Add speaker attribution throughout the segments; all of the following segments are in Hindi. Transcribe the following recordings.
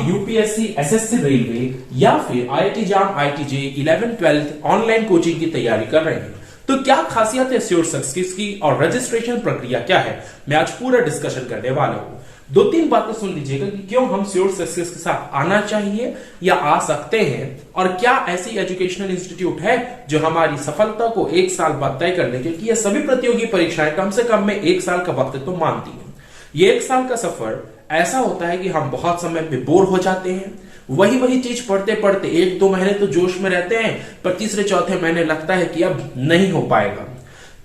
Speaker 1: यूपीएससी, एसएससी, रेलवे या फिर IIT JAM, IIT 11th 12th online coaching की तैयारी कर रहे हैं, तो क्या खासियत है श्योर सक्सेस की और रजिस्ट्रेशन प्रक्रिया क्या है, मैं आज पूरा डिस्कशन करने वाला हूं। दो तीन बातें सुन लीजिएगा कि क्यों हम श्योर सक्सेस के साथ आना चाहिए या आ सकते हैं, और क्या ऐसी एजुकेशनल इंस्टीट्यूट है जो हमारी सफलता को एक साल बाद तय कर ले, क्योंकि ये सभी प्रतियोगी परीक्षाएं कम से कम में एक साल का वक्त तो मानती है। ये एक साल का सफर ऐसा होता है कि हम बहुत समय पे बोर हो जाते हैं, वही चीज पढ़ते पढ़ते एक दो महीने तो जोश में रहते हैं, पर तीसरे चौथे महीने लगता है कि अब नहीं हो पाएगा।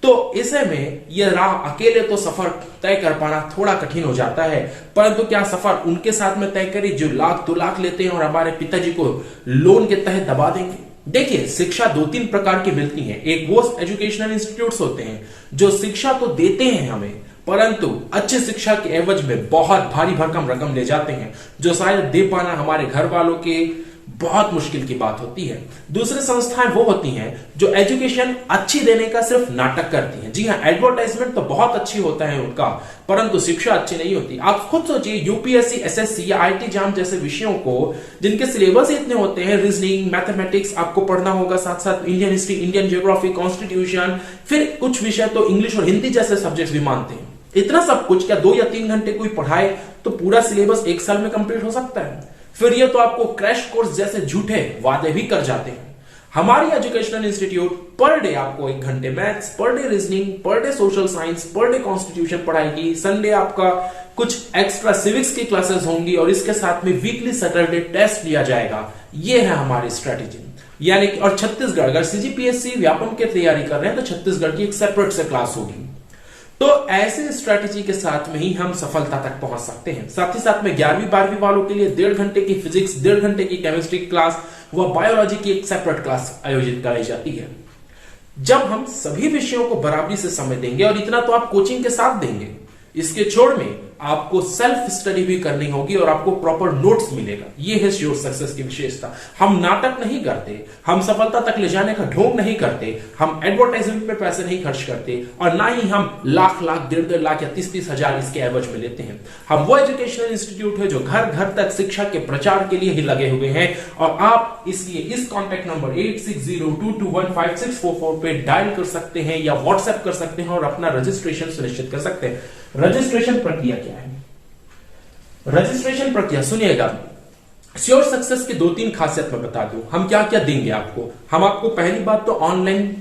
Speaker 1: तो ऐसे में यह राह अकेले तो सफर तय कर पाना थोड़ा कठिन हो जाता है, परंतु क्या सफर उनके साथ में तय करें जो लाख 2 लाख लेते हैं और हमारे पिताजी को लोन के तहत दबा देंगे। देखिए, शिक्षा दो तीन प्रकार की मिलती है। एक वो एजुकेशनल इंस्टीट्यूट्स होते हैं जो शिक्षा तो देते हैं हमें, परंतु अच्छी शिक्षा के एवज में बहुत भारी भरकम रकम ले जाते हैं, जो शायद दे पाना हमारे घर वालों के बहुत मुश्किल की बात होती है। दूसरी संस्थाएं वो होती हैं जो एजुकेशन अच्छी देने का सिर्फ नाटक करती हैं। जी हाँ, एडवर्टाइजमेंट तो बहुत अच्छी होता है उनका, परंतु शिक्षा अच्छी नहीं होती। आप खुद सोचिए, यूपीएससी, एसएससी या आईआईटी जाम जैसे विषयों को जिनके सिलेबस इतने होते हैं, रीजनिंग, मैथमेटिक्स आपको पढ़ना होगा, साथ साथ Indian history, Indian geography, constitution, फिर कुछ विषय तो इंग्लिश और हिंदी जैसे सब्जेक्ट भी मानते हैं। इतना सब कुछ क्या 2 या 3 घंटे कोई पढ़ाए तो पूरा सिलेबस एक साल में कंप्लीट हो सकता है? फिर ये तो आपको क्रैश कोर्स जैसे झूठे वादे भी कर जाते हैं। हमारी एजुकेशनल इंस्टीट्यूट पर डे आपको 1 घंटे maths, per day reasoning, per day social science, per day constitution पढ़ाएगी। संडे आपका कुछ एक्स्ट्रा सिविक्स की क्लासेस होंगी और इसके साथ में वीकली सैटरडे टेस्ट लिया जाएगा। ये है हमारी स्ट्रेटेजी। यानी कि और छत्तीसगढ़, अगर सीजीपीएससी व्यापम की तैयारी कर रहे हैं तो छत्तीसगढ़ की एक सेपरेट से क्लास होगी। तो ऐसे स्ट्रेटेजी के साथ में ही हम सफलता तक पहुंच सकते हैं। साथ ही साथ में 11वीं 12वीं वालों के लिए 1.5 घंटे की फिजिक्स, 1.5 घंटे की केमिस्ट्री क्लास व बायोलॉजी की एक सेपरेट क्लास आयोजित कराई जाती है। जब हम सभी विषयों को बराबरी से समझ देंगे, और इतना तो आप कोचिंग के साथ देंगे, इसके छोड़ में आपको सेल्फ स्टडी भी करनी होगी और आपको प्रॉपर नोट्स मिलेगा। यह है श्योर सक्सेस की विशेषता। हम नाटक नहीं करते, हम सफलता तक ले जाने का ढोंग नहीं करते, हम एडवर्टाइजमेंट पे पैसे नहीं खर्च करते, और ना ही हम लाख लाख 1.5 लाख या 30-30 हजार इसके एवज में लेते हैं। हम वो एजुकेशनल इंस्टीट्यूट है जो घर घर तक शिक्षा के प्रचार के लिए ही लगे हुए हैं, और आप इसलिए इस कॉन्टैक्ट नंबर 8602215644 पे डायल कर सकते हैं या व्हाट्सएप कर सकते हैं और अपना रजिस्ट्रेशन सुनिश्चित कर सकते हैं। रजिस्ट्रेशन प्रक्रिया क्या है? रजिस्ट्रेशन प्रक्रिया सुनिएगा, श्योर सक्सेस की 2-3 खासियत मैं बता दूं। हम क्या क्या देंगे आपको। हम आपको पहली बात तो ऑनलाइन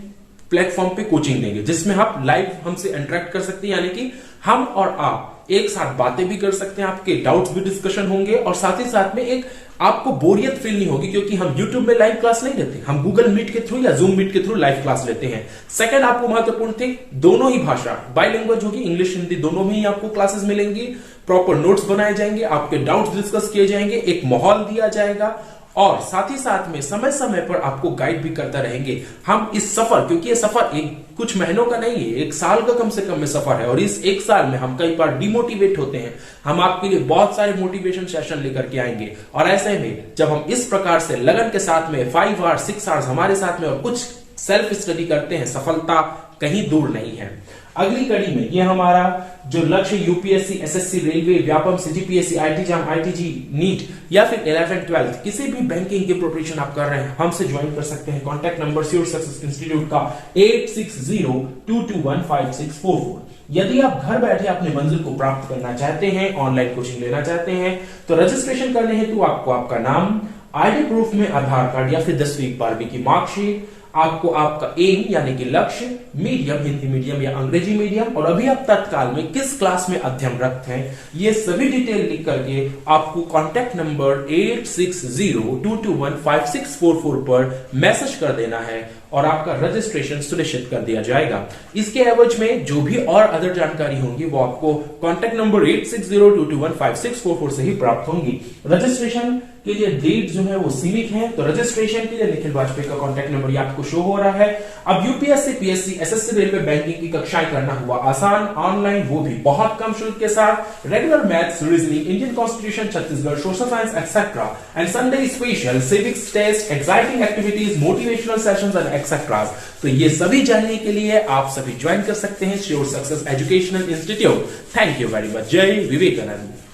Speaker 1: प्लेटफॉर्म पे कोचिंग देंगे, जिसमें आप लाइव हमसे इंटरेक्ट कर सकते हैं, यानी कि हम और आप एक साथ बातें भी कर सकते हैं, आपके डाउट्स भी डिस्कशन होंगे, और साथ ही साथ में एक आपको बोरियत फील नहीं होगी, क्योंकि हम YouTube में लाइव क्लास नहीं लेते, हम गूगल मीट के थ्रू या जूम मीट के थ्रू लाइव क्लास लेते हैं। सेकंड, आपको महत्वपूर्ण थिंग, दोनों ही भाषा बाइलिंगुअल होगी, इंग्लिश हिंदी दोनों में ही आपको क्लासेस मिलेंगी। प्रॉपर नोट्स बनाए जाएंगे, आपके डाउट्स डिस्कस किए जाएंगे, एक माहौल दिया जाएगा, और साथ ही साथ में समय समय पर आपको गाइड भी करता रहेंगे। हम इस सफर, क्योंकि ये सफर एक कुछ महीनों का नहीं है, 1 साल का कम से कम में सफर है, और इस 1 साल में हम कई बार डिमोटिवेट होते हैं। हम आपके लिए बहुत सारे मोटिवेशन सेशन लेकर के आएंगे, और ऐसे में जब हम इस प्रकार से लगन के साथ में 5 आवर्स 6 आवर्स हमारे साथ में और कुछ सेल्फ स्टडी करते हैं, सफलता कहीं दूर नहीं है। अगली कड़ी में ये हमारा जो लक्ष्य UPSC, SSC, railway, Vyapam, CGPSC, IIT JAM, IIT NEET या फिर 11th 12th किसी भी बैंकिंग की प्रिपरेशन आप कर रहे हैं, हमसे ज्वाइन कर सकते हैं। Contact number sure success institute का 8602215644। यदि आप घर बैठे अपनी मंजिल को प्राप्त करना चाहते हैं, ऑनलाइन कोचिंग लेना चाहते हैं, तो रजिस्ट्रेशन करने हेतु आपको आपका नाम, आईडी प्रूफ में आधार कार्ड या फिर 10वीं 12वीं की मार्कशीट, आपको आपका एम यानी कि लक्ष्य, मीडियम हिंदी मीडियम या अंग्रेजी मीडियम, और अभी आप तत्काल में किस क्लास में अध्ययनरत हैं, ये सभी डिटेल लिख करके आपको कॉन्टैक्ट नंबर 8602215644 पर मैसेज कर देना है और आपका रजिस्ट्रेशन सुनिश्चित कर दिया जाएगा। इसके एवज में जो भी और अदर जानकारी होंगी वो आपको कॉन्टैक्ट नंबर 8602215644 से ही प्राप्त होंगी। रजिस्ट्रेशन के लिए डेट जो है वो सीमित है, तो रजिस्ट्रेशन के लिए निखिल वाजपेयी का कॉन्टैक्ट नंबर आपको शो हो रहा है। अब UPSC, PSC, SSC, railway, banking की कक्षाएं करना हुआ आसान, ऑनलाइन, वो भी बहुत कम शुल्क के साथ। Regular maths, reasoning, Indian constitution, Chhattisgarh, social science etcetera, and Sunday special civics test, exciting activities, motivational sessions and etcetera. तो ये सभी जानने के लिए आप सभी ज्वाइन कर सकते हैं sure success educational institute. Thank you very much. जय विवेकानंद।